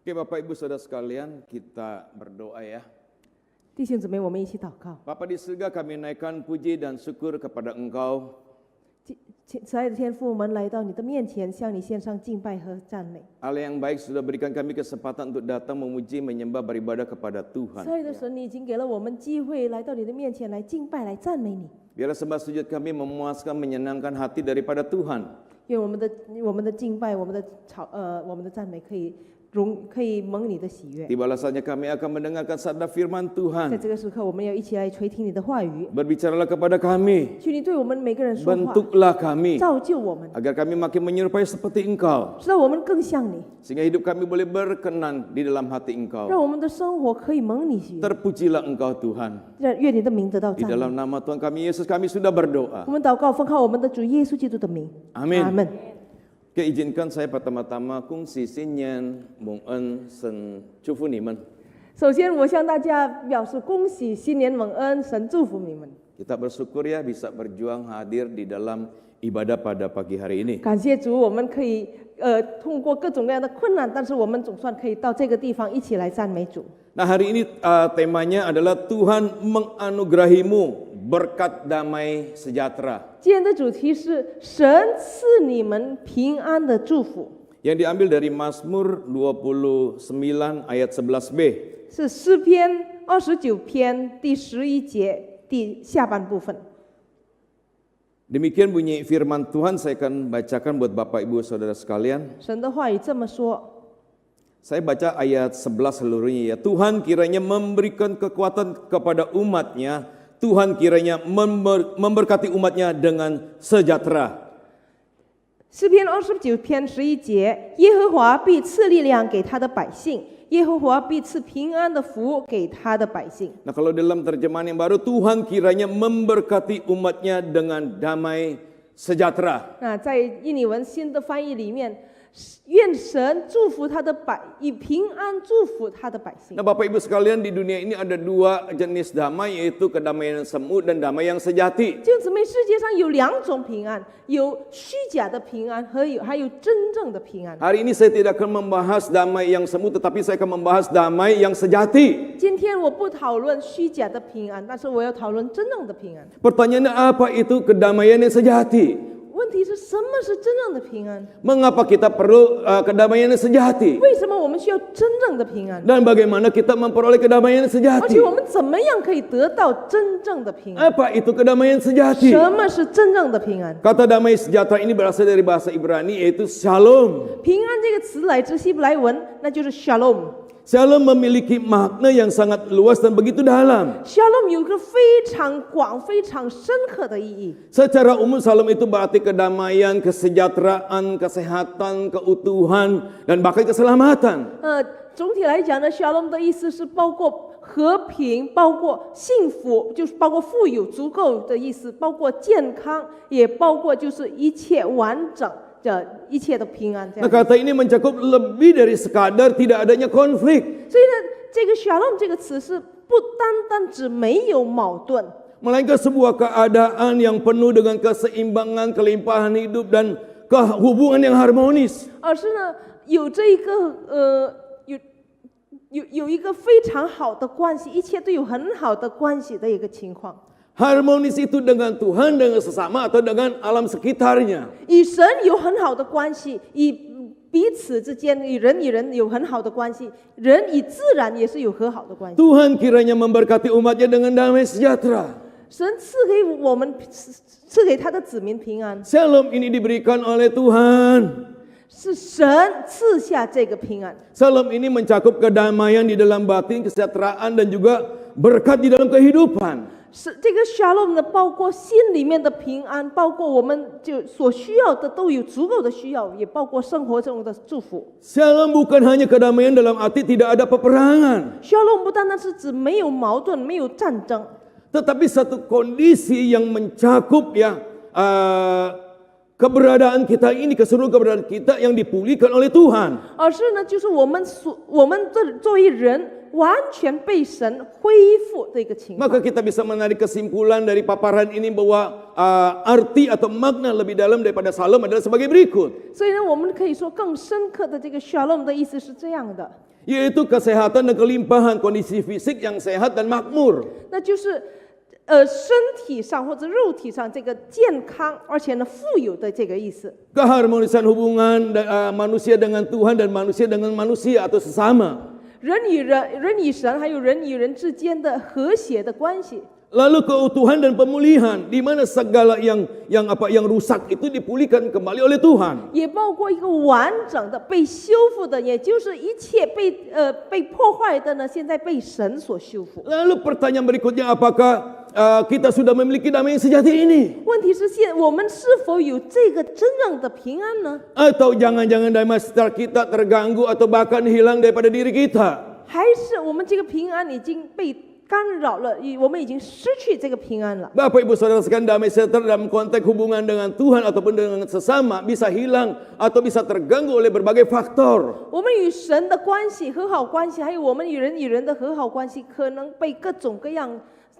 Oke, Bapak Ibu Saudara sekalian, kita berdoa ya. 弟兄姊妹，我们一起祷告。 Bapa di surga, kami naikkan puji dan syukur kepada Engkau. 慈爱的天父，我们来到你的面前，向你献上敬拜和赞美。 Allah yang baik sudah berikan kami kesempatan untuk datang memuji, menyembah, beribadah kepada 慈 Tuhan. 爱的神，你已经给了我们机会来到你的面前来敬拜、来赞美你。 Biarlah sembah sujud kami memuaskan, menyenangkan hati daripada Tuhan. 愿我们的敬拜、我们的赞美可以蒙你的喜悦。 Tibalah saatnya kami akan mendengarkan sabda firman 在 Tuhan. 这个时刻，我们要一起来垂听你的话语。 Berbicaralah kepada kami, 求你对我们每个人说话， bentuklah kami, 造就我们， agar kami makin menyerupai seperti Engkau. 使得我们更像你， Sehingga hidup kami boleh berkenan di dalam hati 让 Engkau. 我们的生活可以蒙你喜悦。 Terpujilah Engkau Tuhan. 愿你的名得到 Di 赞美。 dalam nama Tuhan kami Yesus kami sudah berdoa. 我们祷告，奉靠我们的主耶稣基督的名。 Amin. 阿门。 Oke, izinkan saya pertama-tama kongsi sinyen mong en sen cufu ni men. 首先，我向大家表示恭喜，新年蒙恩，神祝福你们。 Kita bersyukur ya bisa berjuang hadir di dalam ibadah pada pagi hari ini. 感谢主，我们可以通过各种各样的困难，但是我们总算可以到这个地方一起来赞美主。 Nah, hari ini temanya adalah Tuhan menganugerahimu berkat damai sejahtera. 今天的主题是神赐你们平安的祝福， Yang diambil dari Mazmur 29 ayat 11b. 是诗篇29篇第11节下半部分。 Demikian bunyi firman Tuhan, saya akan bacakan buat Bapak Ibu Saudara sekalian. 神的话语这么说。 Saya baca ayat 11 seluruhnya ya. Tuhan kiranya memberikan kekuatan kepada umatnya. Tuhan kiranya memberkati umatnya dengan sejahtera. 诗篇29篇11节，耶和华必赐力量给他的百姓，耶和华必赐平安的福给他的百姓。 Nah, kalau dalam terjemahan yang baru, Tuhan kiranya memberkati umatnya dengan damai sejahtera. 那在印尼文新的翻译里面，愿神祝福以平安祝福他的百姓。 Nah, Bapak Ibu sekalian, di dunia ini ada dua jenis damai, yaitu kedamaian yang semu dan damai yang sejati. 弟兄姊妹，世界上有两种平安，有虚假的平安还有真正的平安。 Hari ini saya tidak akan membahas damai yang semu, tetapi saya akan membahas damai yang sejati. 今天我不讨论虚假的平安，但是我要讨论真正的平安。 Pertanyaannya, apa itu kedamaian yang sejati? 问题是什么是真正的平安？ Mengapa kita perlu kedamaian yang sejati? 为什么我们需要真正的平安？ Dan bagaimana kita memperoleh kedamaian yang 而 sejati? 且我们怎么样可以得到真正的平安？ Apa itu kedamaian sejati? 什么是真正的平安？ Kata damai sejahtera ini berasal dari bahasa Ibrani, yaitu shalom. 平安这个词来自希伯来文，那就是 shalom。 Shalom memiliki makna yang sangat luas dan begitu dalam. shalom 有一个非常广、非常深刻的意义。 Secara umum shalom itu berarti kedamaian, kesejahteraan, kesehatan, keutuhan, dan bahkan keselamatan. 总体来讲呢 ，shalom 的意思是包括和平，包括幸福，就是包括富有、足够的意思，包括健康，也包括就是一切完整的一切的平安。这 Nah, 样， kata ini mencakup lebih dari sekadar tidak adanya konflik, 所以呢，这个 shalom 这个词是不单指没有矛盾。 melainkan sebuah keadaan yang penuh dengan keseimbangan, kelimpahan hidup, dan hubungan yang harmonis. 而是呢，有这一个有一个非常好的关系，一切都有很好的关系的一个情况。 Harmonis itu dengan Tuhan, dengan sesama, atau dengan alam sekitarnya. 与神有很好的关系，与彼此之间，与人有很好的关系，人与自然也是有和好的关系。 Tuhan kiranya memberkati umatnya dengan damai sejahtera. 神赐给他的子民平安， Shalom ini diberikan oleh Tuhan. 是神赐下这个平安。 Shalom ini mencakup kedamaian di dalam batin, kesejahteraan, dan juga berkat di dalam kehidupan. 是这个 shalom 呢，包括心里面的平安，包括我们就所需要的都有足够的需要，也包括生活中的祝福。 Shalom bukan hanya kedamaian dalam arti tidak ada peperangan, shalom 不单单是指没有矛盾、没有战争， tetapi satu kondisi yang mencakup keberadaan kita ini, keseluruhan keberadaan kita yang dipulihkan oleh Tuhan. 而是呢，就是我们作为人完全被神恢复的一个情况。 Maka kita bisa menarik kesimpulan dari paparan ini bahwa arti atau makna lebih dalam daripada Shalom adalah sebagai berikut. 所以呢，我们可以说更深刻的这个 shalom 的意思是这样的， Yaitu kesehatan dan kelimpahan, kondisi fisik yang sehat dan makmur. 那就是身体上或者肉体上这个健康，而且呢富有的这个意思。 Keharmonisan hubungan manusia dengan Tuhan dan manusia dengan manusia atau sesama. 人与人、人与神，还有人与人之间的和谐的关系。 Lalu keutuhan dan pemulihan, di mana segala yang rusak itu dipulihkan kembali oleh Tuhan. 也包括一个完整的被修复的，也就是一切被破坏的呢，现在被神所修复。 Lalu pertanyaan berikutnya, apakah kita sudah memiliki damai sejati ini? 问题是我们是否有这个真正的平安呢？ Atau jangan-jangan damai sejahtera kita terganggu atau bahkan hilang daripada diri kita? 还是我们这个平安已经被干扰了，我们已经失去这个平安了。 Bapak Ibu Saudara sekalian, damai sejahtera dalam konteks hubungan dengan Tuhan ataupun dengan sesama bisa hilang atau bisa terganggu oleh berbagai faktor. 我们与神的关系、和好关系，还有我们与人的和好关系，可能被各种各样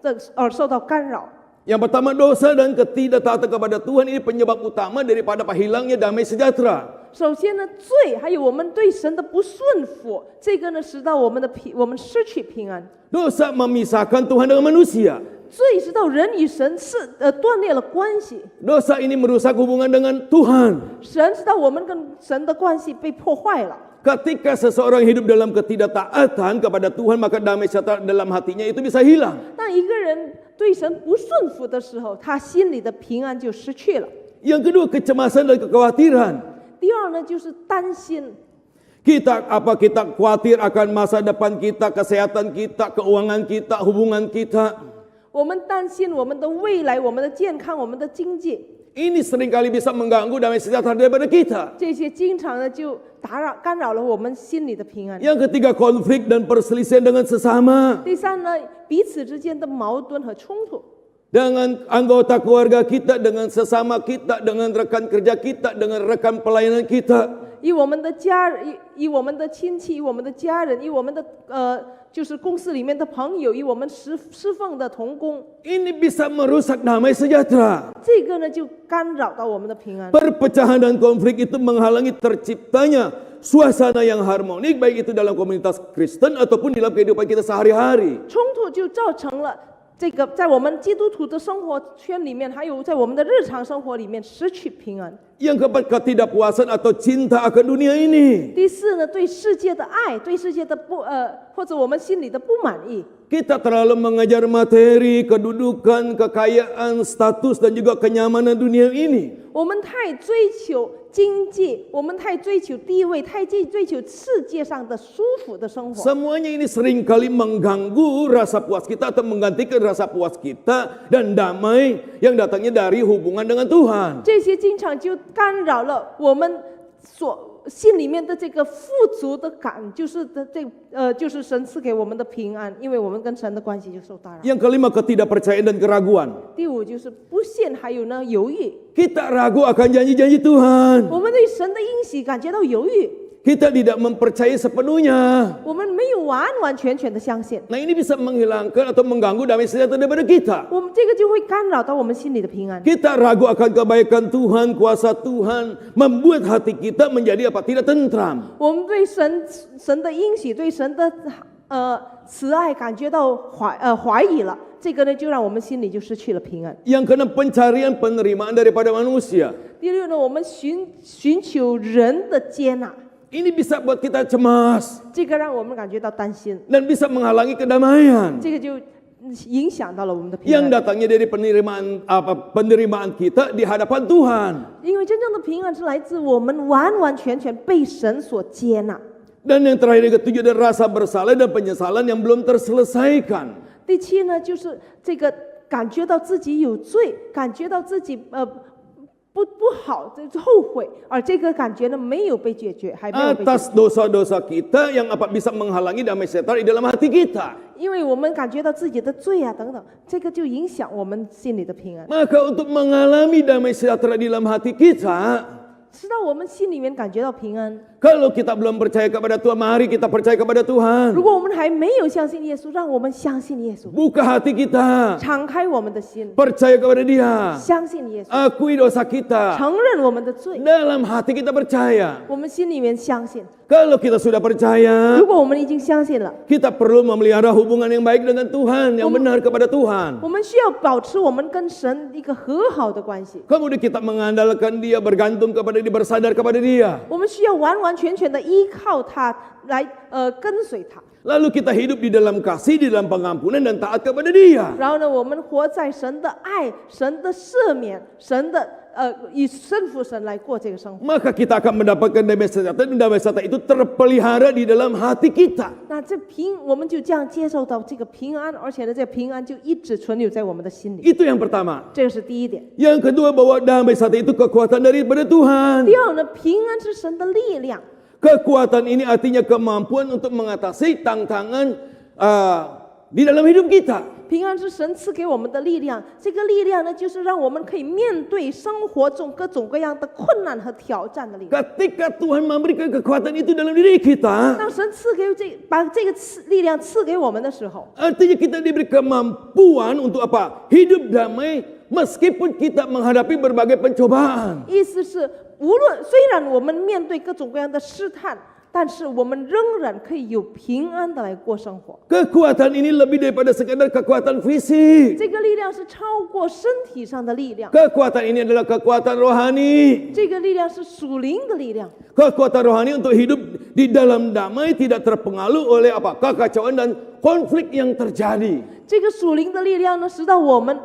的受到干扰。 Yang pertama, dosa dan ketidaktaatan kepada Tuhan ini penyebab utama daripada hilangnya damai sejahtera. 首先呢，罪还有我们对神的不顺服，这个呢，使到我们失去平安。 Dosa memisahkan Tuhan dengan manusia. 罪使到人与神断裂了关系， Dosa ini merusak hubungan dengan Tuhan. 神使到我们跟神的关系被破坏了。 Ketika seseorang hidup dalam ketidaktaatan kepada Tuhan, maka damai sejahtera dalam hatinya itu bisa hilang. 当一个人对神不顺服的时候，他心里的平安就失去了。 Yang kedua, kecemasan dan kekhawatiran. 第二呢，就是担心。 Kita khawatir akan masa depan kita, kesehatan kita, keuangan kita, hubungan kita. 我们担心我们的未来、我们的健康、我们的经济， Ini seringkali bisa mengganggu damai sejahtera daripada kita. 这些经常呢就干扰了我们心里的平安。 Yang ketiga, konflik dan perselisihan dengan sesama. 第三呢，彼此之间的矛盾和冲突， Dengan anggota keluarga kita, dengan sesama kita, dengan rekan kerja kita, dengan rekan pelayanan kita. 与我们的家人、与我们的亲戚、与我们的家人、与我们的就是公司里面的朋友、与我们侍奉的同工， Ini bisa merusak damai sejahtera. 这个呢就干扰到我们的平安。 Perpecahan dan konflik itu menghalangi terciptanya suasana yang harmonik, baik itu dalam komunitas Kristen ataupun dalam kehidupan kita sehari-hari. 冲突就造成了这个在我们基督徒的生活圈里面，还有在我们的日常生活里面失去平安。 Yang keempat, ketidakpuasan atau cinta akan dunia ini. 第四呢，对世界的爱，对世界的或者我们心里的不满意。 Kita terlalu mengejar materi, kedudukan, kekayaan, status dan juga kenyamanan dunia ini. 我们太追求经济，我们太追求地位，太追求世界上的舒服的生活。 Semuanya ini seringkali mengganggu rasa puas kita atau menggantikan rasa puas kita dan damai yang datangnya dari hubungan dengan Tuhan. 这些经常就干扰了我们心里面的这个富足的感，就是神赐给我们的平安，因为我们跟神的关系就受打扰。 Yang kelima, ketidakpercayaan dan keraguan. 第五就是不信，还有呢犹豫。 Kita ragu akan janji-janji Tuhan. 我们对神的应许感觉到犹豫， Kita tidak mempercayai sepenuhnya. 我们没有完完全全的相信， Nah, ini bisa menghilangkan atau mengganggu damai sejahtera daripada kita. 我们这个就会干扰到我们心里的平安。 Kita ragu akan kebaikan Tuhan, kuasa Tuhan, membuat hati kita menjadi tidak tentram. 我们对神的应许，对神的慈爱感觉到怀疑了，这个呢就让我们心里就失去了平安。 Yang keenam, pencarian penerimaan daripada manusia. 第六呢，我们寻求人的接纳， Ini bisa buat kita cemas 这个让我们感觉到担心， dan bisa menghalangi kedamaian 这个就影响到了我们的平 yang 安。 datangnya dari penerimaan kita di hadapan Tuhan. 因为真正的平安是来自我们完完全全被神所接纳。 Dan yang terakhir, yang ketujuh, ada rasa bersalah dan penyesalan yang belum terselesaikan. 第七呢，就是这个感觉到自己有罪，感觉到自己不好，后悔，而这个感觉呢没有被解决，还没有被解决。 Atas dosa-dosa kita yang bisa menghalangi damai sejahtera di dalam hati kita. 因为我们感觉到自己的罪啊等等，这个就影响我们心里的平安。 Maka untuk mengalami damai sejahtera di dalam hati kita, 直到我们心里面感觉到平安， Kalau kita belum percaya kepada Tuhan, mari kita percaya kepada 如 Tuhan. 果我们还没有相信耶稣，让我们相信耶稣， Buka hati kita, 敞开我们的心， percaya kepada Dia. 相信耶稣， Akui dosa kita. 承认我们的罪， Dalam hati kita percaya. 我们心里面相信。 Kalau kita sudah percaya, 如果我们已经相信了， kita perlu memelihara hubungan yang baik dengan Tuhan, yang benar kepada Tuhan. 我们需要保持我们跟神一个和好的关系。 Kemudian kita mengandalkan Dia, bergantung kepada Dia, bersandar kepada Dia. 我们需要完完全全的依靠他来跟随他。 Lalu kita hidup di dalam kasih, di dalam pengampunan dan taat kepada Dia. 然后呢，我们活在神的爱、神的赦免、神的以顺服神来过这个生活。 Maka kita akan mendapatkan damai sejahtera, dan damai sejahtera itu terpelihara di dalam hati kita. 那我们就这样接受到这个平安，而且呢，这个平安就一直存留在我们的心里。 Itu yang pertama. 这个是第一点。 Yang kedua, bahwa damai sejahtera itu kekuatan daripada Tuhan. 第二呢，平安是神的力量。 Kekuatan ini artinya kemampuan untuk mengatasi tantangan di dalam hidup kita. 平安是神赐给我们的力量，这个力量呢，就是让我们可以面对生活中各种各样的困难和挑战的力量。 Ketika Tuhan memberikan kekuatan itu dalam diri kita, 当神把这个力量赐给我们的时候， artinya kita diberi kemampuan untuk apa? Hidup damai meskipun kita menghadapi berbagai pencobaan. 意思是虽然我们面对各种各样的试探，但是我们仍然可以有平安的来过生活。 Kekuatan ini lebih daripada sekadar kekuatan fisik. 这个力量是超过身体上的力量， Kekuatan ini adalah kekuatan rohani. 这个力量是属灵的力量。 Kekuatan rohani untuk hidup di dalam damai, tidak terpengaruh oleh apa? Kekacauan dan konflik yang terjadi. 这个属灵的力量呢，使到我们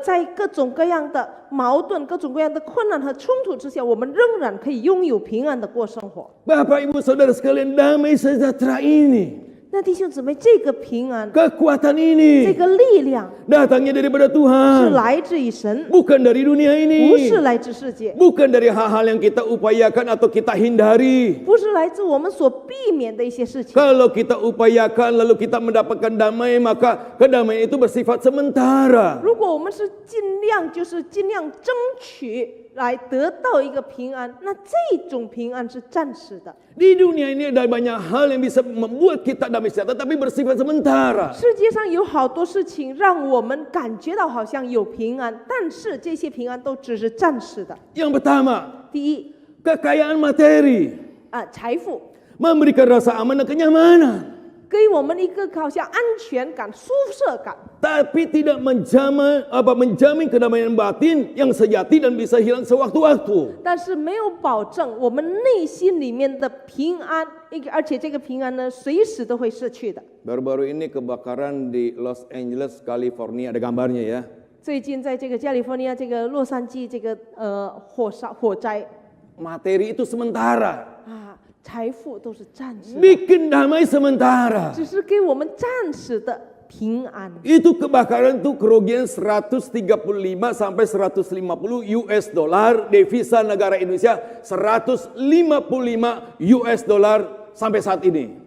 在各种各样的矛盾、各种各样的困难和冲突之下，我们仍然可以拥有平安的过生活。 Bapak Ibu Saudara sekalian, damai sejahtera ini, 那弟兄姊妹，这个平安、 kekuatan 这 ini 个力量 datangnya daripada 是 Tuhan, 来自于神， bukan dari dunia 不 ini, 是来自世界， bukan dari hal-hal yang kita upayakan atau kita hindari. 不是来自我们所避免的一些事情。 Kalau kita upayakan lalu kita mendapatkan damai, maka kedamaian itu bersifat sementara. 如果我们是尽量争取来得到一个平安，那这种平安是暂时的。 Di dunia ini ada banyak hal yang bisa membuat kita damai sejahtera, tapi bersifat sementara. 世界上有好多事情让我们感觉到好像有平安，但是这些平安都只是暂时的。 Yang pertama, 第一 kekayaan materi 财富 memberikan rasa aman dan kenyamanan, 给我们一个好像安全感、舒适感， tapi tidak menjamin kedamaian batin yang sejati dan bisa hilang sewaktu-waktu. 但是没有保证我们内心里面的平安，而且这个平安呢，随时都会逝去的。 Baru-baru ini kebakaran di Los Angeles, California, ada gambarnya ya. 最近在这个加利福尼亚这个洛杉矶这个火灾 Materi itu sementara, 财富都是暂时的， bikin damai sementara. 只是给我们暂时的平安。 Itu kebakaran tuh kerugian 135 sampai 150 US dollar, devisa negara Indonesia 155 US dollar sampai saat ini.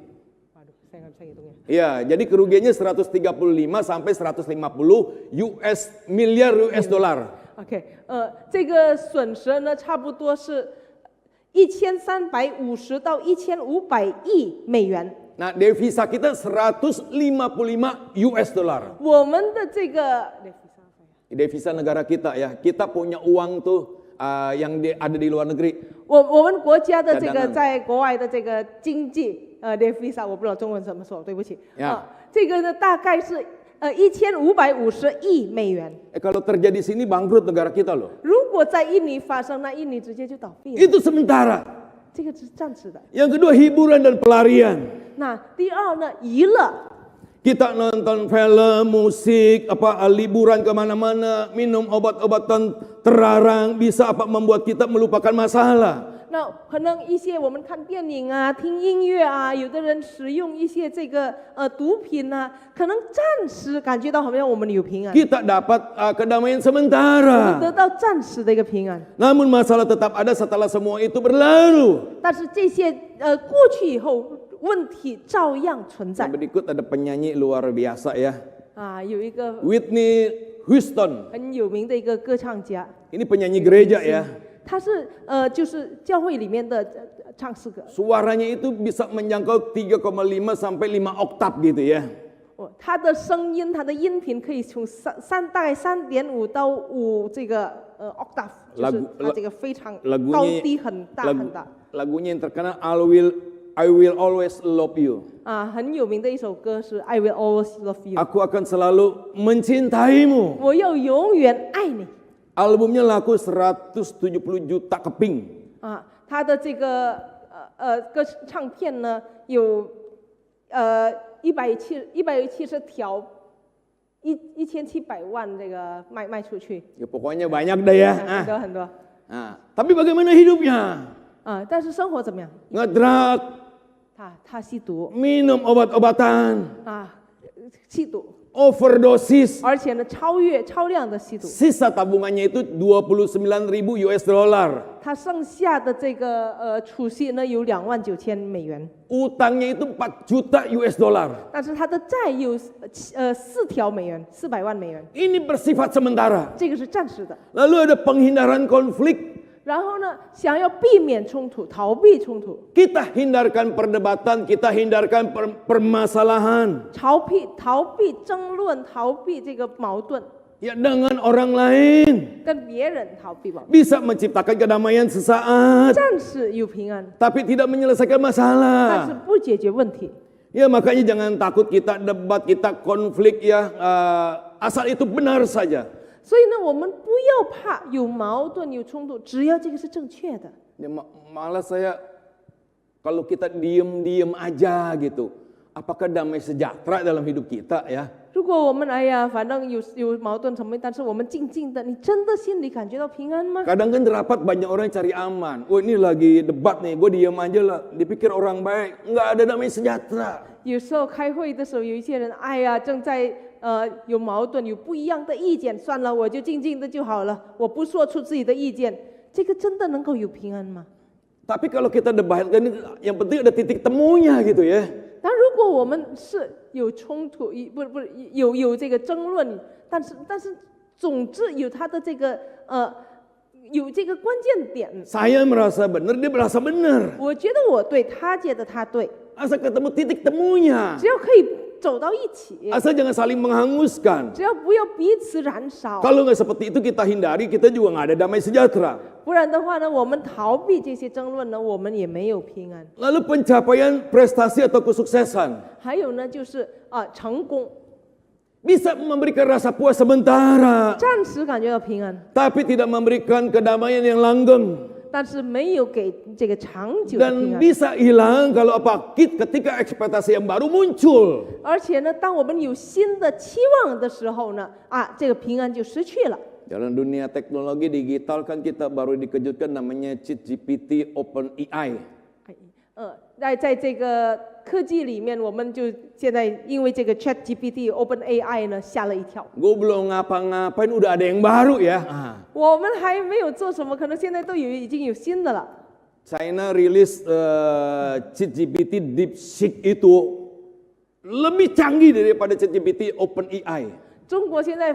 Saya nggak bisa ngitungnya. Ya, jadi kerugiannya 135 sampai 150 miliar US dollar. OK，这个损失呢，差不多是1350到1500亿美元。 Nah, devisa kita 155 US dollar. 我们的这个 Devisa negara kita ya. Kita punya uang tuh yang ada di luar negeri. 我们国家的这个 cadangan 在国外的这个经济devisa， 我不知道中文怎么说，对不起。 Ya 这个呢大概是1550亿美元。 Kalau terjadi sini bangkrut negara kita loh. 如果在印尼发生，那印尼直接就倒闭了。 Itu sementara. 这个是暂时的。 Yang kedua, hiburan dan pelarian. 那第二呢，娱乐。 Kita nonton film, musik, liburan kemana-mana, minum obat-obatan terlarang bisa membuat kita melupakan masalah. 那可能一些我们看电影啊、听音乐啊，有的人使用一些这个毒品啊，可能暂时感觉到好像我们有平安， Kita dapat kedamaian 我们 sementara. 得到暂时的一个平安。 Namun masalah tetap ada setelah semua itu berlalu. 但是这些过去以后，问题照样存在 Berikut ada penyanyi luar biasa ya. 有一个 Whitney Houston. 很有名的一个歌唱家， Ini penyanyi gereja ya. 他是就是教会里面的唱诗歌。 Suaranya itu bisa menjangkau 3,5 sampai 5 oktav gitu ya. 他的声音，他的音频可以从大概3.5到5这个octave， 就是它这个非常高低很大很大。 Lagunya yang terkenal I will always love you. 啊，很有名的一首歌是 I will always love you。 Aku akan selalu mencintaimu. 我要永远爱你。 Albumnya laku 170 juta keping. 啊，他的这个歌唱片呢有170条，1700万这个卖出去。 Ya pokoknya banyak deh ya. 很多很多。 Nah, tapi bagaimana hidupnya? 啊，但是生活怎么样？ Ngedrak, 他吸毒 minum obat-obatan, 啊，吸毒， overdosis. 而且呢超量的吸毒。 Sisa tabungannya itu 29.000 US dollar. 他剩下的这个储蓄呢有29000美元， Utangnya itu 4 juta US dollar. 但是他的债有4条美元，400万美元， Ini bersifat sementara. 这个是暂时的。 Lalu ada penghindaran konflik. 然后呢，想要避免冲突，逃避冲突， Kita hindarkan perdebatan, kita hindarkan permasalahan. 逃避争论，逃避这个矛盾， Ya dengan orang lain. 跟别人逃避矛盾， Bisa menciptakan kedamaian sesaat. 暂时有平安， Tapi tidak menyelesaikan 但是 masalah. 不解决问题。 Ya makanya jangan takut kita debat, kita konflik ya. Asal itu benar saja. 所以呢，我们不要怕有矛盾、有冲突，只要这个是正确的。 Ya, malah saya kalau kita diem aja gitu. Apakah damai sejahtera dalam hidup kita ya? 如果我们反正有矛盾什么，但是我们静静的，你真的心里感觉到平安吗？ Kadang kan rapat banyak orang cari aman. Oh ini lagi debat nih, gue diem aja lah. Dipikir orang baik, nggak ada damai sejahtera. 有时候开会的时候，有一些人，正在有矛盾，有不一样的意见，算了，我就静静的就好了，我不说出自己的意见，这个真的能够有平安吗？ Tapi kalau kita debatkan, yang penting ada titik temunya gitu ya. 但如果我们是有冲突，有这个争论，但是总之有他的这个有这个关键点。 Saya merasa benar, dia merasa benar. 我觉得我对，他觉得他对， Asal ketemu titik temunya. 只要可以走到一起， Asal jangan saling menghanguskan. 只要不要彼此燃烧， Kalau nggak seperti itu kita hindari, kita juga nggak ada damai sejahtera. 不然的话呢，我们逃避这些争论呢，我们也没有平安。 Lalu pencapaian prestasi atau kesuksesan 还有呢，就是成功， bisa memberikan rasa puas sementara, 暂时感觉到平安， tapi tidak memberikan kedamaian yang langgeng 但是没有给这个长久的平 dan 安。 bisa hilang kalau ketika ekspektasi yang baru muncul. 而且呢，当我们有新的期望的时候呢，这个平安就失去了。 Dalam dunia teknologi digital kan kita baru dikejutkan namanya ChatGPT OpenAI. 在这个科技里面，我们就现在因为这个 ChatGPT OpenAI 呢吓了一跳。 Gue belum ngapa-ngapain udah ada yang baru ya. 我们还没有做什么，可能现在已经有新的了。 China rilis ChatGPT DeepSeek itu lebih canggih daripada ChatGPT OpenAI. 中国现在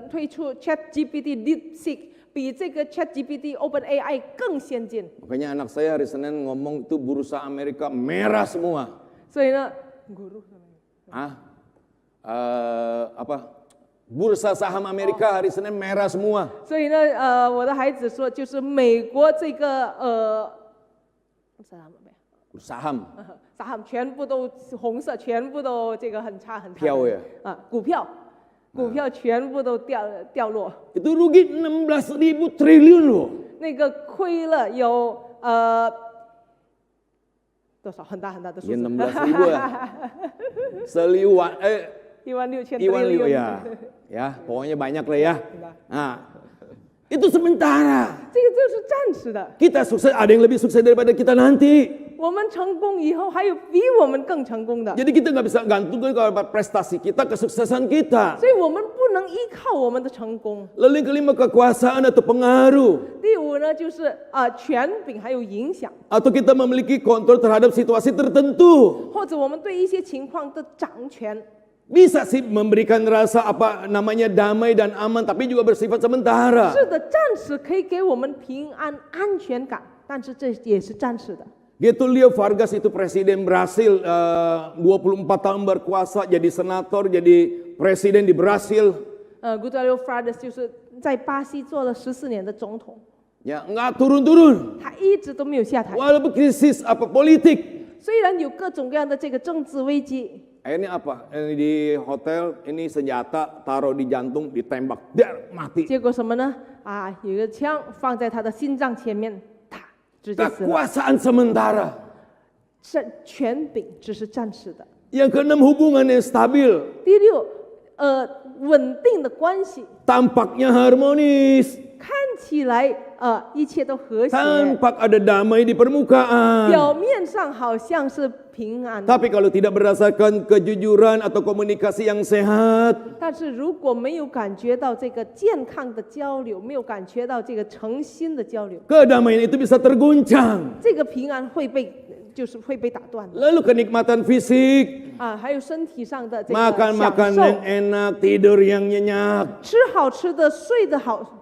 推出 ChatGPT DeepSeek， 比这个 ChatGPT OpenAI 更先进。 Makanya anak saya hari Senin ngomong itu bursa Amerika merah semua. 所以呢， Bursa saham Amerika hari Senin merah semua. 所以呢，我的孩子说，就是美国这个Saham 全部都红色，全部都这个很差。票呀，股票全部都掉落。 Itu rugi 16.000 triliun loh. 那个亏了有多少？很大的数字。 Ya 16.000 ya. Seliwan 16000 triliun ya. Ya, pokoknya banyak lah ya. Nah, itu sementara. 这个就是暂时的。 Kita sukses, ada yang lebih sukses daripada kita nanti. 我们成功以后，还有比我们更成功的。 Jadi kita nggak bisa gantungkan kepada prestasi kita, kesuksesan kita. 所以我们不能依靠我们的成功。 Lalu yang kelima kekuasaan atau pengaruh. 第五呢，就是权柄还有影响， Atau kita memiliki kontrol terhadap situasi tertentu. 或者我们对一些情况的掌权。Bisa sih memberikan rasa apa namanya damai dan aman, tapi juga bersifat sementara. 是的，暂时可以给我们平安、安全感，但是这也是暂时的。 Getulio Vargas itu presiden Brasil, 24 tahun berkuasa, jadi senator, jadi presiden di Brasil. Gutierrez Fares 就是在巴西做了14年的总统， Ya, nggak turun-turun. 他一直都没有下台。 Walaupun krisis apa politik. 虽然有各种各样的这个政治危机， Akhirnya apa? Di hotel ini senjata taruh di jantung, ditembak, dar mati. 结果什么呢？有一个枪放在他的心脏前面，他直接死了。 Kekuasaan sementara. 权柄只是暂时的。 Yang keenam, hubungan yang stabil. 第六，稳定的关系， Tampaknya harmonis. 看起来一切都和谐， Tampak ada damai di permukaan. 表面上好像是平安。 Tapi kalau tidak berdasarkan kejujuran atau komunikasi yang sehat, 但是如果没有感觉到这个健康的交流，没有感觉到这个诚心的交流， kedamaian itu bisa terguncang. 这个平安会被打断的。 Lalu kenikmatan fisik, 还有身体上的这个 makan 享 makanan 受， yang enak, tidur yang nyenyak. 吃好吃的，睡得好。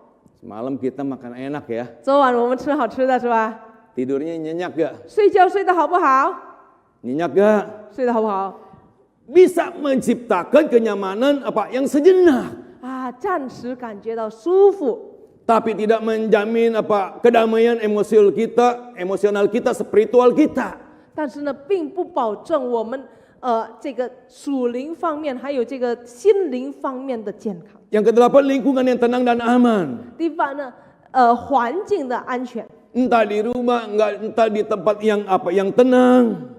Semalam kita makan enak ya, 昨晚我们吃好吃的是吧？ tidurnya nyenyak gak? 睡觉睡得好不好？ Nyenyak gak? 睡得好不好？ Bisa menciptakan kenyamanan apa yang sejenak, 暂时感觉到舒服， tapi tidak menjamin apa kedamaian emosional kita, spiritual kita. 但是呢，并不保证我们这个属灵方面还有这个心灵方面的健康。 Yang kedelapan, lingkungan yang tenang dan aman. 第八呢，环境的安全 Entah di rumah, entah di tempat yang tenang.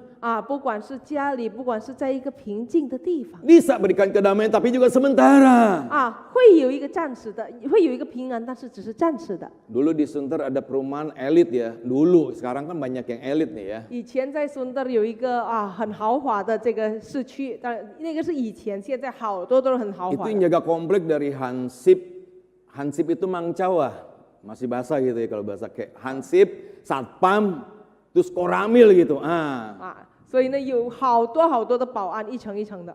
不管是家里，不管是在一个平静的地方 Bisa berikan kedamaian tapi juga sementara. 会有一个暂时的，会有一个平安，但是只是暂时的。 Dulu di Sunter ada perumahan elit ya. Dulu, sekarang kan banyak yang elit nih ya. 以前在孙德有一个很豪华的这个市区，但那个是以前，现在好多都是很豪 Itu 华 yang 的。 jaga komplek dari Hansip. Hansip itu Mangcawa. Masih basah gitu ya kalau bahasa kayak Hansip, Satpam, terus Koramil gitu. 所以呢，有好多的保安，一层一层的，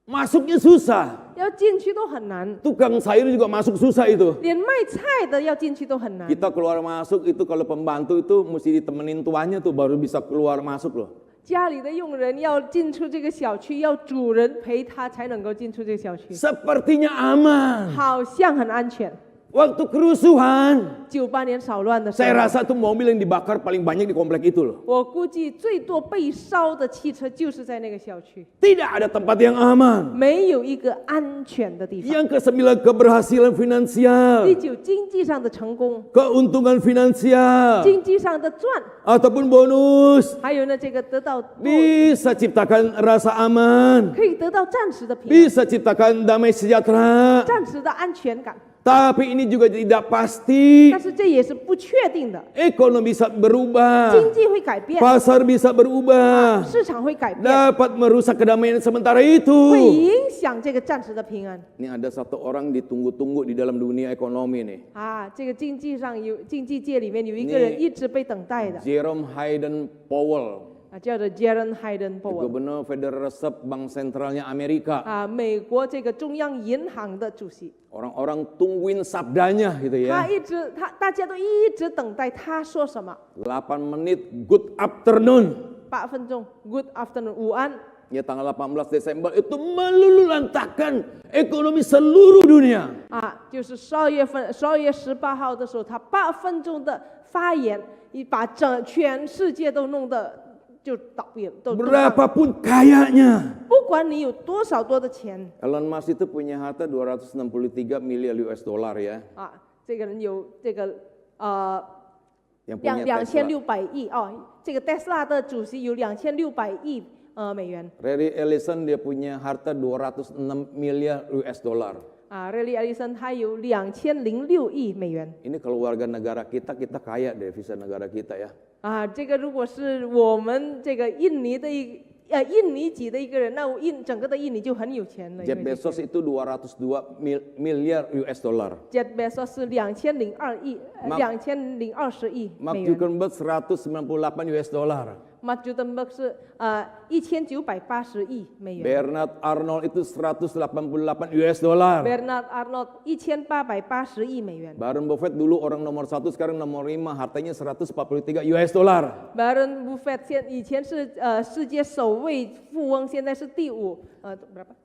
Masuknya susah. 要进去都很难， Tukang sayur juga masuk susah itu. 连卖菜的要进去都很难。 Kita keluar masuk itu kalau pembantu itu mesti ditemenin tuannya tuh baru bisa keluar masuk loh. 家里的佣人要进出这个小区，要主人陪他才能够进出这个小区， Sepertinya aman. 好像很安全。 Waktu kerusuhan, 98年少乱的时 saya 候， rasa tuh mobil yang dibakar paling banyak di komplek itu loh. 我估计最多被烧的汽车就是在那个小区， Tidak ada tempat yang aman. 没有一个安全的地方。 Yang kesembilan, keberhasilan finansial, 第九，经济上的成功， keuntungan finansial, 经济上的赚， ataupun bonus 还有呢，这个得到 bisa ciptakan rasa aman, 可以得到暂时的平安， bisa ciptakan damai sejahtera. 暂时的安全感， Tapi ini juga tidak pasti. 但是这也是不确定的。 Ekonomi bisa berubah, 经济会改变， pasar bisa berubah, 市场会改变， dapat merusak kedamaian sementara 会 itu. 影响这个暂时的平安。 Ini ada satu orang ditunggu-tunggu di dalam dunia ekonomi nih. 这个经济上有经济界里面有一个人一直被等待的， Jerome Hayden Powell, 叫做 Jaron Hayden Powell， Gubernur Federal Reserve Bank Sentralnya Amerika. 美国这个中央银行的主席， Orang-orang tungguin sabdanya gitu 他 ya. 一直大家都一直等待他说什么。 8 menit, good afternoon. 8分钟 ，Good afternoon，午安。 Ya tanggal 18 Desember itu meluluhlantahkan ekonomi seluruh dunia. 就是12月18号的时候，他8分钟的发言，把全世界都弄得就倒闭了，都动荡。 Berapapun kayanya. 不管你有多少多的钱 Elon Musk itu punya harta 263 miliar US dollar ya. 这个人有这个Yang punya Tesla. 2600亿这个 Tesla 的主席有2600亿美元。 Larry Ellison dia punya harta 206 miliar US dollar. Ray Ellison 他有2006亿美元。 Ini kalau warga negara kita kaya devisa negara kita ya. 这个如果是我们这个印尼籍的一个人，那整个的印尼就很有钱了。 Jeff Bezos itu 202 miliar US dollar. Jeff Bezos 是2020亿美 Mark 元。 Zuckerberg 198 US dollar. Matt Gutenberg 是1980亿美元， Bernard Arnault itu 188 US dollar. Bernard Arnault 1880亿美元， Warren Buffett dulu orang nomor 1, sekarang nomor 5, hartanya 143 US dollar. Warren Buffett 以前是世界首位富翁，现在是第5，berapa？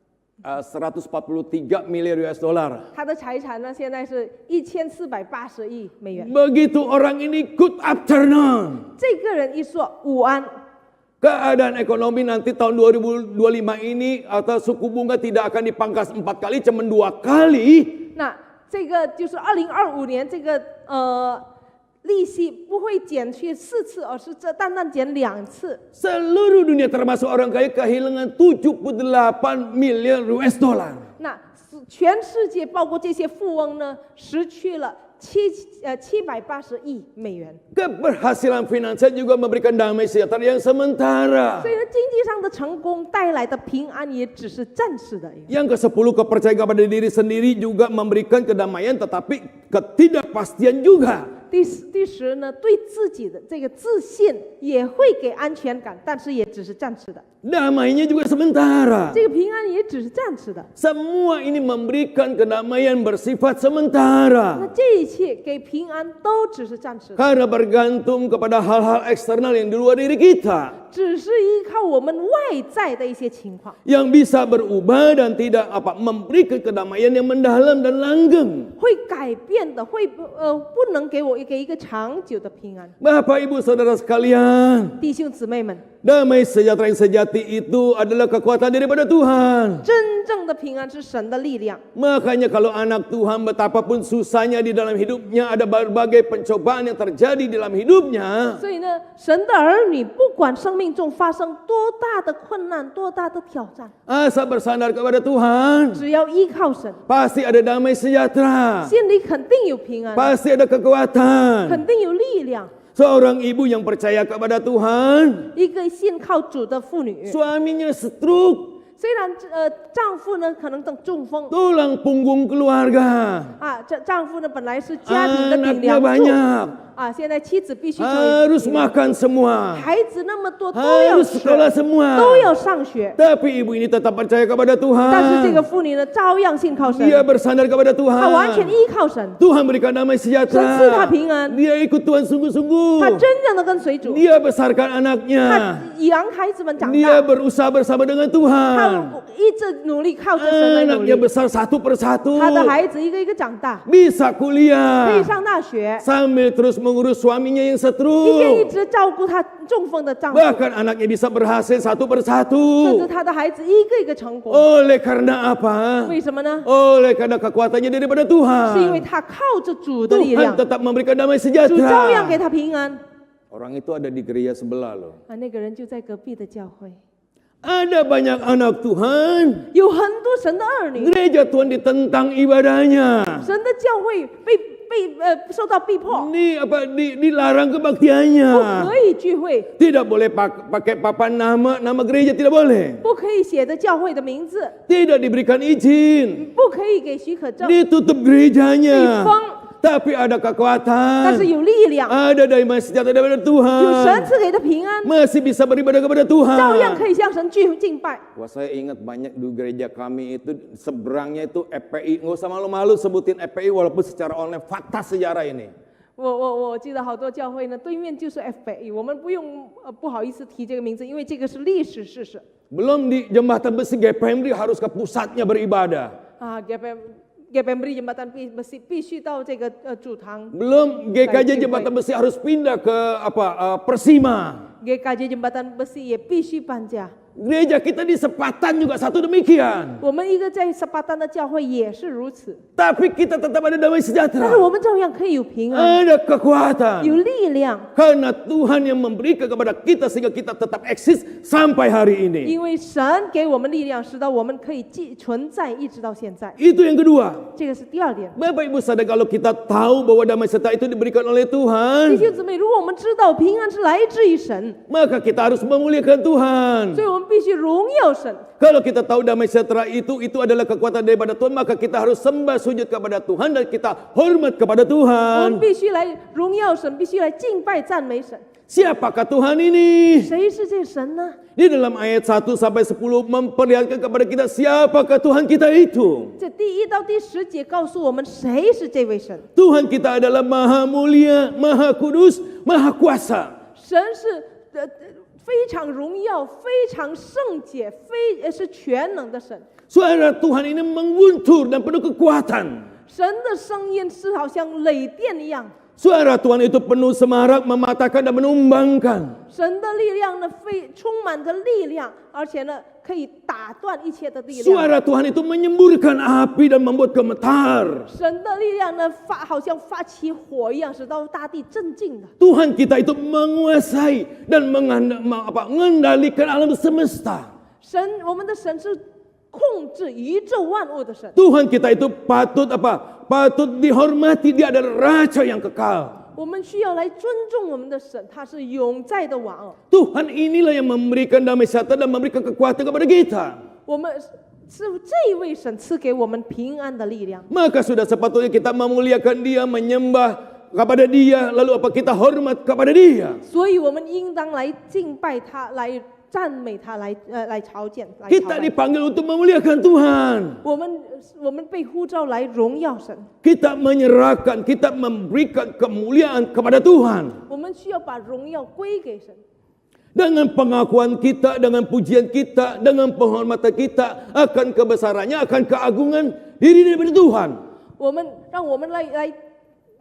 143 miliar US dollar. 他的财产呢，现在是1480亿美元。 Begitu orang ini good afternoon. 这个人一说午安， Keadaan ekonomi nanti tahun 2025 ini atau suku bunga tidak akan dipangkas 4 kali, cuma 2 kali. 那这个就是2025年这个利息不会减去4次，而是这单单减2次。 Seluruh dunia termasuk orang kaya kehilangan 78 miliar US dollar. 那全世界包括这些富翁呢，失去了780亿美元。 Keberhasilan finansial juga memberikan damai sejahtera yang sementara. 所以呢，经济上的成功带来的平安也只是暂时的。 Yang ke-10, kepercayaan kepada diri sendiri juga memberikan kedamaian tetapi ketidakpastian juga. 第10呢，对自己的这个自信也会给安全感，但是也只是暂时的。 Damainya juga sementara. 这个平安也只是暂时的。 Semua ini memberikan kedamaian bersifat sementara. 那这一切给平安都只是暂时的， Karena bergantung kepada hal-hal eksternal yang di luar diri kita. 只是依靠我们外在的一些情况， Yang bisa berubah dan tidak memberikan kedamaian yang mendalam dan langgeng. 会改变的，会不能给一个长久的平安。 Bapak Ibu Saudara sekalian, 弟兄姊妹们， damai sejahtera yang sejati itu adalah kekuatan daripada Tuhan. 真正的平安是神的力量。 Makanya kalau anak Tuhan betapapun susahnya di dalam hidupnya, ada berbagai pencobaan yang terjadi di dalam hidupnya, 所以呢，神的儿女不管生命中发生多大的困难、多大的挑战， asal bersandar kepada Tuhan, 只要依靠神， pasti ada damai sejahtera, 心里肯定有平安， pasti ada kekuatan. 肯定有力量。 Seorang ibu yang percaya kepada Tuhan, 一个信靠主的妇女， suaminya stroke, 虽然丈夫呢可能中风 tulang punggung keluarga, 啊，丈夫呢本来是家庭的顶 anaknya 梁柱 banyak, 啊，现在妻子必须成 harus 为 makan semua, 孩子那么多都要 harus 吃， sekolah semua. 都要上学， Tapi ibu ini tetap percaya kepada 但是这 Tuhan. 个妇女呢照样信靠神， Dia bersandar kepada 她完全 Tuhan. 依靠神， Tuhan berikan damai 神赐她 sejahtera. 平安， Dia ikut Tuhan 她 sungguh-sungguh. 真正的跟随主， Dia besarkan 她 anaknya. 养孩子们长 Dia 大， berusaha bersama dengan 她 Tuhan. 一直努力靠着神来努 Anaknya 力， besar satu persatu. 她的孩子一个一个长大， Bisa 可以 kuliah. 上大学， Sambil terus mengurus suaminya yang 一边一 setruk. 直照顾她中风的丈夫， Bahkan anaknya bisa berhasil satu 甚至 persatu. 她的孩子一个一个成功， Oleh karena apa? 为什么呢？ Oleh karena kekuatannya daripada 是因为 Tuhan. 她靠着主的力 Tuhan 量， tetap memberikan damai 主照样给 sejahtera. 她平安。 Orang itu ada di gereja sebelah loh. 啊，那个人就在隔壁的教会， Ada banyak anak Tuhan. 有很多神的儿女， Gereja Tuhan ditentang ibadahnya. 神的教会受到逼迫， Dilarang 不 kebaktiannya. 可以聚会， Tidak boleh pakai papan nama gereja, tidak boleh. 不可以写着教会的名字， Tidak diberikan izin. 不可以给许可证， Ditutup 被 gerejanya. 封， Tapi ada 但是 kekuatan. 有力量， Ada damai sejahtera daripada 有神 Tuhan. 赐给的平安， Masih bisa beribadah kepada 照样可 Tuhan. 以向神敬拜。 Wah, saya ingat banyak di gereja kami itu seberangnya itu FPI. Nggak usah malu-malu sebutin FPI walaupun secara online fakta sejarah ini. 我记得好多教会呢，对面就是 FPI， 我们不用不好意思提这个名字，因为这个是历史事实。 Belum di jembatan besi GPMD harus ke pusatnya beribadah. 啊，GPMD jembatan besi 必须到这个主堂 Belum GKJ jembatan besi harus pindah ke Persima. ，GKJ jembatan besi 也必须搬家。 Gereja kita di Sepatan juga satu demikian. 我们一个在Sepatan的教会也是如此， Tapi kita tetap ada damai 但是 sejahtera. 我们照样可以有平安， Ada kekuatan. 有力量， Karena Tuhan yang memberikan kepada kita sehingga kita tetap eksis sampai hari ini. 因为神给我们力量，使得我们可以存在一直到现在。 Itu yang kedua. 这个是第二点。 Bapak Ibu sadar kalau kita tahu bahwa damai sejahtera itu diberikan oleh 弟 Tuhan, 兄姊妹，如果我们知道平安是来自于神， maka kita harus memuliakan Tuhan. 所以我们们必须荣耀神。 Kalau kita tahu damai sejahtera itu adalah kekuatan daripada Tuhan, maka kita harus sembah sujud kepada Tuhan dan kita hormat kepada 我们 Tuhan. 必须来荣耀神，必须来敬拜赞美神。 Siapakah Tuhan ini? 谁是这神呢？ Di dalam ayat 1 sampai 10 memperlihatkan kepada kita siapakah Tuhan kita itu. 这第1到第10节告诉我们谁是这位神。 Tuhan kita adalah maha mulia, maha kudus, maha kuasa. 神是非常荣耀、非常圣洁、是全能的神。 Suara Tuhan ini mengguntur dan penuh kekuatan. 神的声音是好像雷电一样， Suara Tuhan itu penuh semarak, mematahkan dan menumbangkan. 神的力量呢，充满着力量，而且呢，可以打断一切的力量。 Suara Tuhan itu menyemburkan api dan membuat gemetar. 神的力量呢，好像发起火一样，使到大地震惊的。 Tuhan kita itu menguasai dan mengendalikan alam semesta. 我们的神是控制宇宙万物的神。 Tuhan kita itu patut dihormati, dia adalah raja yang kekal. 我们需要来尊重我们的神，他是永在的王。 Tuhan inilah yang memberikan damai sejahtera dan memberikan kekuatan kepada kita. 我们是这位神赐给我们平安的力量。 Maka sudah sepatutnya kita memuliakan dia, menyembah kepada dia, lalu kita hormat kepada dia. 所以我们应当来敬拜他，来赞美他，来朝见，来朝 Kita 拜。 dipanggil untuk memuliakan Tuhan. 我们被呼召来荣耀神， Kita menyerahkan, kita memberikan kemuliaan kepada Tuhan. 我们需要把荣耀归给神。 Dengan pengakuan kita, dengan pujian kita, dengan penghormatan kita akan kebesarannya, akan keagungan diri daripada Tuhan. 让我们来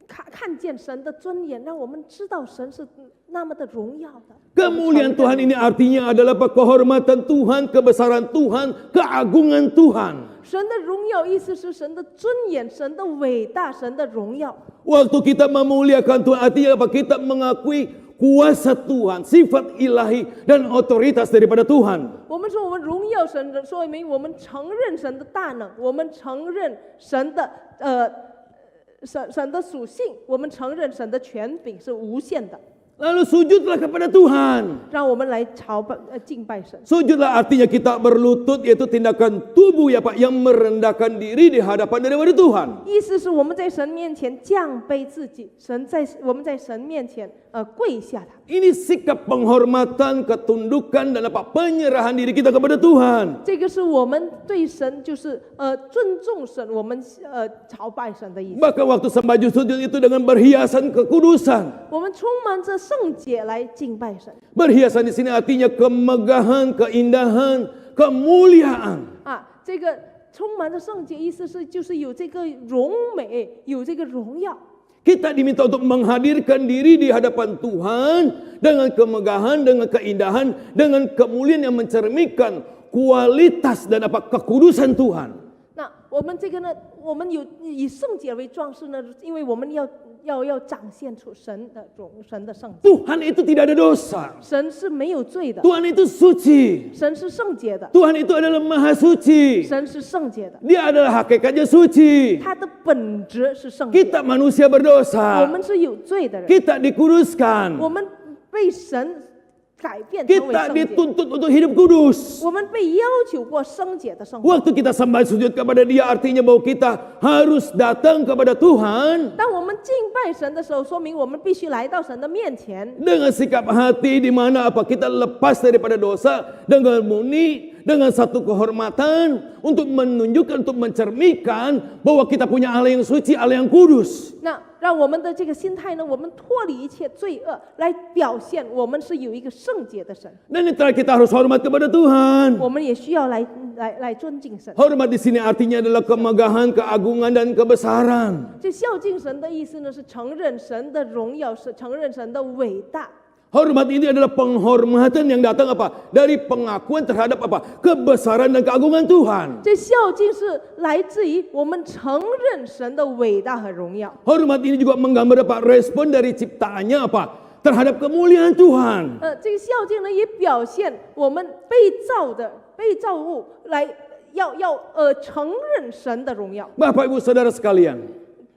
看见神的尊严，让我们知道神是那么的荣耀的。 Kemuliaan Tuhan ini artinya adalah kehormatan Tuhan, kebesaran Tuhan, keagungan Tuhan. 神的荣耀意思是神的尊严、神的伟大、神的荣耀。 Waktu kita memuliakan Tuhan artinya apa? Kita mengakui kuasa Tuhan, sifat ilahi dan otoritas daripada Tuhan. 我们说我们荣耀神，说明我们承认神的大能，我们承认神的神的属性，我们承认神的权柄是无限的。 Lalu sujudlah kepada Tuhan. 让我们来敬拜神。 Sujudlah artinya kita berlutut, yaitu tindakan tubuh ya Pak, yang merendahkan diri di hadapan daripada Tuhan. 意思是我们在神面前降卑自己，我们在神面前跪下他。 Ini sikap penghormatan, ketundukan dan penyerahan diri kita kepada Tuhan. 这个是我们对神就是尊重神，我们朝拜神的意思。 Bahkan waktu sembah sujud itu dengan berhiasan kekudusan. 我们充满着圣洁来敬拜神。 Berhiasan di sini artinya kemegahan, keindahan, kemuliaan. 这个充满着圣洁，意思是就是有这个荣美，有这个荣耀。 Kita diminta untuk menghadirkan diri di hadapan Tuhan dengan kemegahan, dengan keindahan, dengan kemuliaan yang mencerminkan kualitas dan kekudusan Tuhan. 那我们这个呢，我们以圣洁为装饰呢，因为我们要展现出神的圣洁。 Tuhan itu tidak ada dosa. 神是没有罪的， Tuhan itu suci. 神是圣洁的， Tuhan itu adalah maha suci. 神是圣洁的， Dia adalah hakikatnya suci. 他的本质是圣洁。 Kita manusia 我 berdosa. 们是有罪的人， Kita dikuduskan. 我们被神改变成为 Kita 圣洁， dituntut untuk hidup kudus. 我们被要求过圣洁的生活。 Waktu kita sembah sujud kepada Dia artinya bahwa kita harus datang kepada Tuhan 当我们敬拜神的时候，说明我们必须来到神的面前， dengan sikap hati di mana kita lepas daripada dosa dengan murni, dengan satu kehormatan untuk menunjukkan, untuk mencerminkan bahwa kita punya Allah yang suci, Allah yang kudus. 那让我们的这个心态呢，我们脱离一切罪恶，来表现我们是有一个圣洁的神。 Dan itulah kita harus hormat kepada Tuhan. 我们也需要来尊敬神。 Hormat di sini artinya adalah kemegahan, keagungan dan kebesaran. 这孝敬神的意思呢，是承认神的荣耀，是承认神的伟大。 Hormat ini adalah penghormatan yang datang dari pengakuan terhadap kebesaran dan keagungan Tuhan. 这孝敬是来自于我们承认神的伟大和荣耀。 Hormat ini juga menggambar respon dari ciptaannya terhadap kemuliaan Tuhan. 这个孝敬呢，也表现我们被造物来要承认神的荣耀。 Bapak Ibu Saudara sekalian,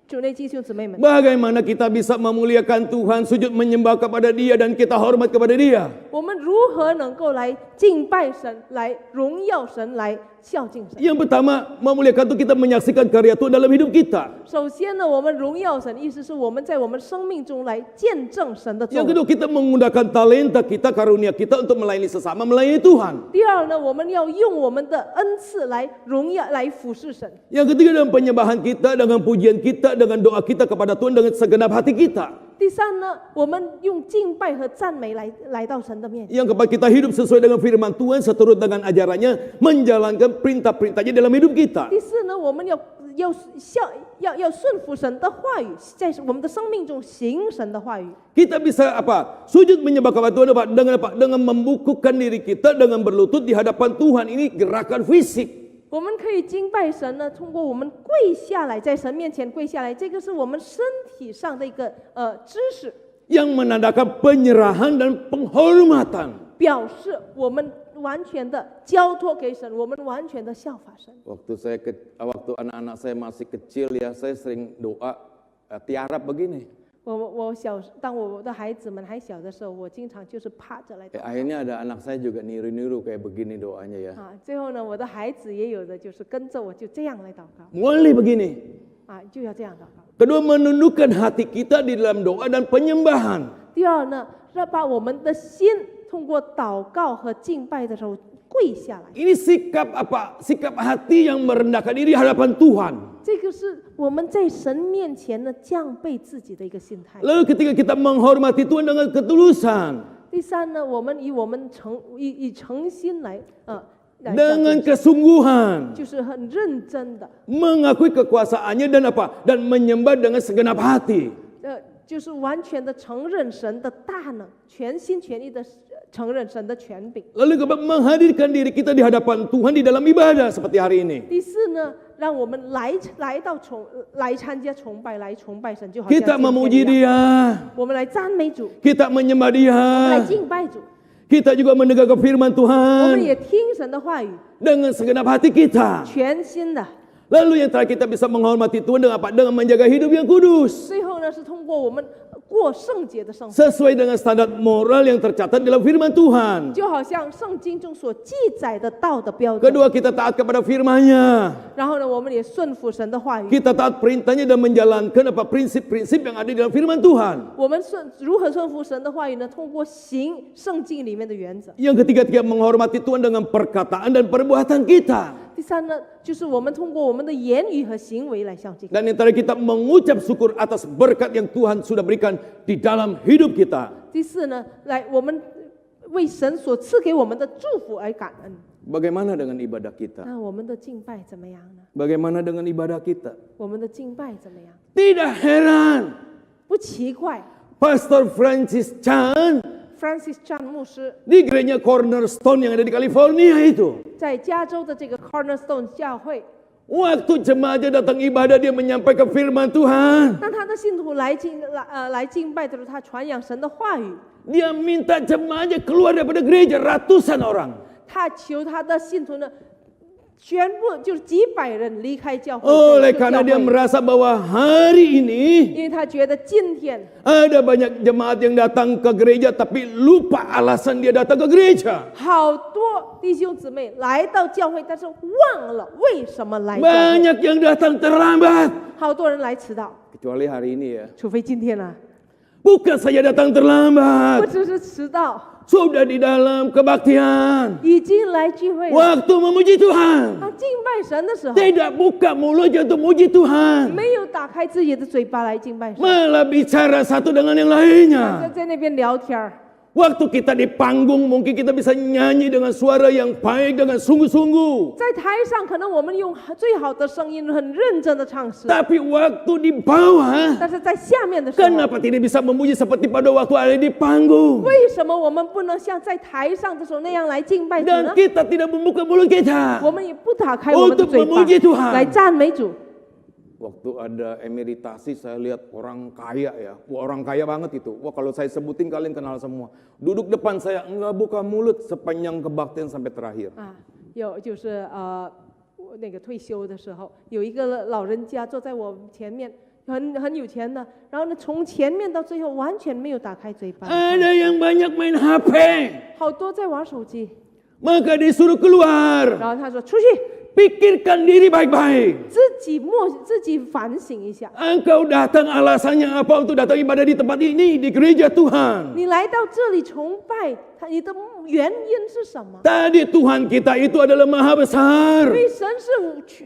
主内弟兄姊妹们， bagaimana kita bisa memuliakan Tuhan, sujud menyembah kepada Dia dan kita hormat kepada Dia? 我们如何能够来敬拜神，来荣耀神，来孝敬神？ Yang pertama, memuliakan itu kita menyaksikan karya Tuhan dalam hidup kita. 首先呢，我们荣耀神，意思是我们在我们生命中来见证神的作 Yang 为。 kedua, kita menggunakan talenta kita, karunia kita untuk melayani sesama, melayani Tuhan. 第二呢，我们要用我们的恩赐来荣耀、来服侍神。 Yang ketiga, dalam penyembahan kita, dengan pujian kita, dengan doa kita kepada Tuhan, dengan segenap hati kita. 第三呢，我们用敬拜和赞美来到神的面前。 Yang keempat, kita hidup sesuai dengan firman Tuhan, seturut dengan ajarannya, menjalankan perintah-perintahnya dalam hidup kita. 第四呢，我们要顺服神的话语，在我们的生命中行神的话语。 Kita bisa apa? Sujud menyembah kepada Tuhan apa? Dengan apa? Dengan membukukan diri kita, dengan berlutut di hadapan Tuhan. Ini gerakan fisik. 我们可以敬拜神呢，通过我们跪下来，在神面前跪下来，这个是我们身体上的一个知识， Yang menandakan penyerahan dan penghormatan. 表示我们完全的交托给神，我们完全的效法神。 Waktu anak-anak saya masih kecil ya, saya sering doa tiarap begini. 当我的孩子们还小的时候，我经常就是趴着来祷告。 Akhirnya ada anak saya juga niru-niru kayak begini doanya ya. 最后呢，我的孩子也有的就是跟着我就这样来祷告。 Mulai begini. 就要这样祷告。 Kedua, menundukkan hati kita di dalam doa dan penyembahan. 第二呢，要把我们的心通过祷告和敬拜的时候跪下来。 Ini sikap apa? Sikap hati yang merendahkan diri di hadapan Tuhan. 这个是我们在神面前呢降卑自己的一个心态。 Lalu ketika kita menghormati Tuhan dengan ketulusan, 第三呢，我们以诚心来来 dengan kesungguhan, 就是很认真的， mengakui kekuasaannya dan apa? Dan menyembah dengan segenap hati. 就是完全的承认神的大能，全心全意的承认神的权柄。 Lalu menghadirkan diri kita di hadapan Tuhan di dalam ibadah seperti hari ini. 第四呢，让我们来参加崇拜，来崇拜神，就好像 Kita 今天 memuji 一样 Dia, 我们来赞美主， kita menyembah 来 Dia, 敬拜主， kita juga mendengarkan firman 我们 Tuhan 也听神的话语， dengan segenap hati kita. 全心的。 Lalu yang terakhir kita bisa menghormati Tuhan dengan apa? Dengan menjaga hidup yang kudus. 最后呢，是通过我们过圣洁的生活， Sesuai dengan standar moral yang tercatat dalam firman Tuhan. 就好像圣经中所记载的道的标准。 Kedua, kita taat kepada firman-Nya. 然后呢，我们也顺服神的话语。 Kita taat perintahnya dan menjalankan apa prinsip-prinsip yang ada di dalam firman Tuhan. 我们如何顺服神的话语呢？通过行圣经里面的原则。 Yang ketiga, kita menghormati Tuhan dengan perkataan dan perbuatan kita. 第三呢，就是我们通过我们的言语和行为来孝敬。 Dan yang terakhir, kita mengucap syukur atas berkat yang Tuhan sudah berikan di dalam hidup kita. 第四呢，我们为神所赐给我们的祝福而感恩。 Bagaimana dengan ibadah kita? 那我们的敬拜怎么样呢？ Bagaimana dengan ibadah kita? 我们的敬拜怎么样？ Tidak heran, 不奇怪 Pastor Francis Chan ，Francis Chan 牧师 di gereja Cornerstone yang ada di California itu. 在加州的这个 Cornerstone 教会， Waktu jemaatnya datang ibadah, dia menyampaikan firman Tuhan. 当他的信徒来敬拜的时候，他传扬神的话语， Dia minta jemaatnya keluar daripada gereja, ratusan orang. 他求他的信徒呢，全部就是几百人离开教会。 Oleh karena dia merasa bahwa hari ini 因为他觉得今天 ada banyak jemaat yang datang ke gereja tapi lupa alasan dia datang ke gereja. 好多弟兄姊妹来到教会，但是忘了为什么来教会。 Banyak yang datang terlambat. 好多人来迟到， Kecuali hari ini ya. 除非今天啊， Bukan saja datang 不 terlambat. 只是迟到， Sudah di dalam kebaktian. 已经来聚会了。 Waktu memuji Tuhan. 敬拜神的时候， Tidak buka mulutnya untuk muji Tuhan. 没有打开自己的嘴巴来敬拜神， Malah bicara satu dengan yang lainnya. 在那边聊天儿。 Waktu kita di panggung mungkin kita bisa nyanyi dengan suara yang baik, dengan sungguh-sungguh. 在台上，可能我们用最好的声音，很认真的唱诗， Tapi waktu di bawah, 但是在下面的时候， kenapa tidak bisa memuji seperti pada waktu ada di panggung? 为什么我们不能像在台上的时候那样来敬拜主 Dan 呢？ kita tidak membuka mulut kita. 我们也不打开我们的 Untuk 嘴巴 memuji Tuhan 来赞美主。 Waktu ada emeritasi saya lihat orang kaya ya. Wah, orang kaya banget itu. Wah, kalau saya sebutin kalian kenal semua. Duduk depan saya enggak buka mulut sepanjang kebaktian sampai terakhir. 就是那个退休的时候，有一个老人家坐在我前面，很有钱的，然后呢，从前面到最后完全没有打开嘴巴， Ada yang banyak main HP, 好多在玩手机。 maka disuruh keluar. 然后他说出去， Pikirkan diri baik-baik. 自己反省一下。 Engkau datang alasannya apa untuk datang ibadah di tempat ini, di gereja Tuhan? 你来到这里崇拜，你的原因是什么？ Tadi Tuhan kita itu adalah maha besar, 因为神是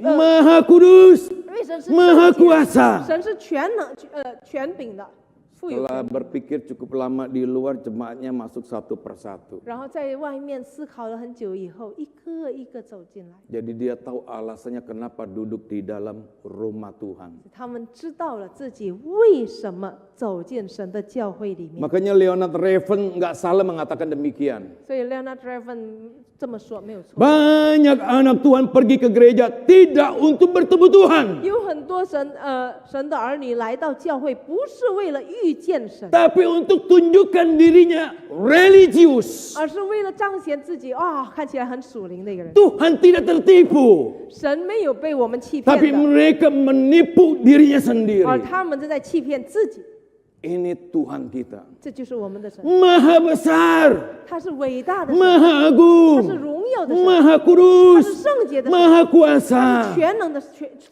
maha kudus, 因为神是 maha 圣洁 kuasa. 神是权能权柄的，富有 Setelah 权柄。 berpikir cukup lama di luar, jemaatnya masuk satu persatu. 然后在外面思考了很久以后，一个一个走进来， Jadi dia tahu alasannya kenapa duduk di dalam rumah Tuhan. 他们知道了自己为什么走进神的教会里面。 Makanya Leonard Raven nggak salah mengatakan demikian. 所以 Leonard Raven 这么说没有错。 Banyak anak Tuhan pergi ke gereja tidak untuk bertemu Tuhan, 有很多神的儿女来到教会，不是为了遇见神， tapi untuk tunjukkan dirinya religius. 而是为了彰显自己看起来很属灵的一个人。 Tuhan tidak tertipu, 神没有被我们欺 tapi 骗的， mereka menipu dirinya 而 sendiri. 他们正在欺骗自己。 Ini Tuhan kita, 这就是我们的神， maha besar, 他是伟大的神， maha 他是 agung, 荣耀的神， maha 他是 kudus, 圣洁的神， maha 他 kuasa. 是全能的、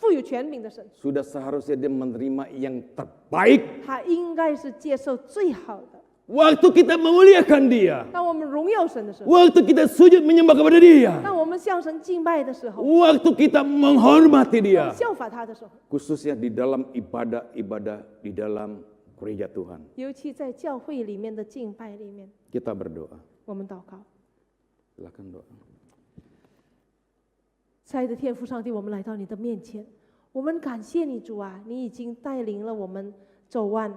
富有权柄的神。 Sudah seharusnya dia menerima yang terbaik. 他应该是接受最好的。 Waktu kita memuliakan dia, 当我们荣耀神的时候， waktu kita sujud menyembah kepada dia, 当我们向神敬拜的时候， waktu kita menghormati dia, 效法他的时候， khususnya di dalam ibadah-ibadah di dalam gereja Tuhan. 尤其在教会里面的敬拜里面， Kita berdoa. 我们祷告。 Silakan doa. 亲爱的天父上帝，我们来到你的面前，我们感谢你主啊，你已经带领了我们走完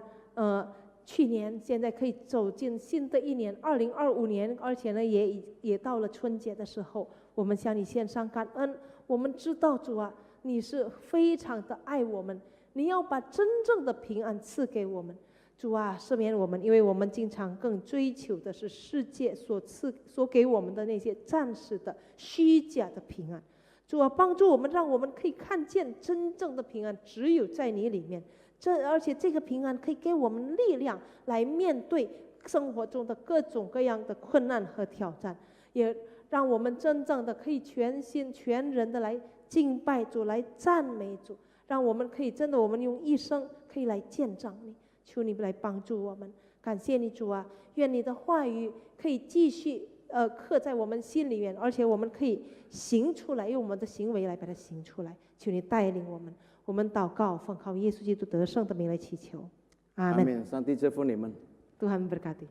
去年，现在可以走进新的一年2025年，而且呢也到了春节的时候，我们向你献上感恩。我们知道主啊，你是非常的爱我们，你要把真正的平安赐给我们。主啊，赦免我们，因为我们经常更追求的是世界所给我们的那些暂时的虚假的平安。主啊，帮助我们，让我们可以看见真正的平安只有在你里面。而且这个平安可以给我们力量来面对生活中的各种各样的困难和挑战，也让我们真正的可以全心全人的来敬拜主，来赞美主，让我们可以真的我们用一生可以来见证你。求你来帮助我们，感谢你主啊！愿你的话语可以继续刻在我们心里面，而且我们可以行出来，用我们的行为来把它行出来。求你带领我们。我们祷告，奉靠耶稣基督得胜的名来祈求，阿门。 Amin. Santi Jefu Niman. Tuhan memberkati.